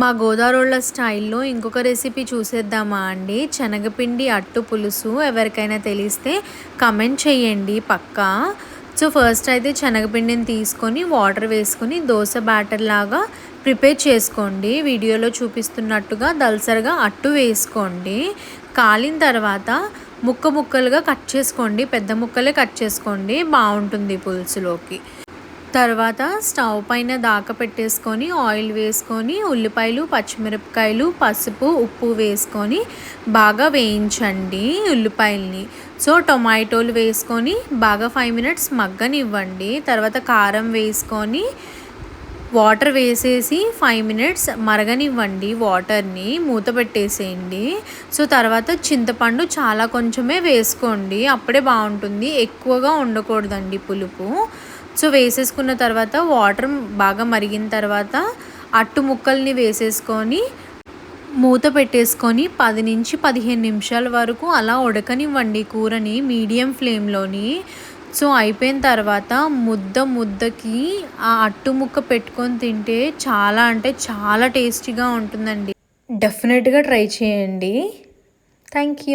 మా గోదావరోళ్ళ స్టైల్లో ఇంకొక రెసిపీ చూసేద్దామా అండి. శనగపిండి అట్టు పులుసు ఎవరికైనా తెలిస్తే కమెంట్ చేయండి పక్కా. సో ఫస్ట్ అయితే శనగపిండిని తీసుకొని వాటర్ వేసుకొని దోశ బ్యాటర్ లాగా ప్రిపేర్ చేసుకోండి. వీడియోలో చూపిస్తున్నట్టుగా దల్సరగా అట్టు వేసుకోండి. కాలిన తర్వాత ముక్కలుగా కట్ చేసుకోండి. పెద్ద ముక్కలే కట్ చేసుకోండి, బాగుంటుంది పులుసులోకి. తర్వాత స్టవ్ పైన దాకా పెట్టేసుకొని ఆయిల్ వేసుకొని ఉల్లిపాయలు, పచ్చిమిరపకాయలు, పసుపు, ఉప్పు వేసుకొని బాగా వేయించండి ఉల్లిపాయల్ని. సో టొమాటోలు వేసుకొని బాగా 5 మినిట్స్ మగ్గనివ్వండి. తర్వాత కారం వేసుకొని వాటర్ వేసేసి 5 మినిట్స్ మరగనివ్వండి. వాటర్ని మూత పెట్టేసేయండి. సో తర్వాత చింతపండు చాలా కొంచెమే వేసుకోండి, అప్పుడే బాగుంటుంది. ఎక్కువగా ఉండకూడదండి పులుపు. సో వేసేసుకున్న తర్వాత వాటర్ బాగా మరిగిన తర్వాత అట్టు ముక్కల్ని వేసేసుకొని మూత పెట్టేసుకొని 10 నుంచి 15 నిమిషాల వరకు అలా ఉడకనివ్వండి కూరని మీడియం ఫ్లేమ్లోని. సో అయిపోయిన తర్వాత ముద్దకి ఆ అట్టు ముక్క పెట్టుకొని తింటే చాలా అంటే చాలా టేస్టీగా ఉంటుందండి. డెఫినెట్గా ట్రై చేయండి. Thank you.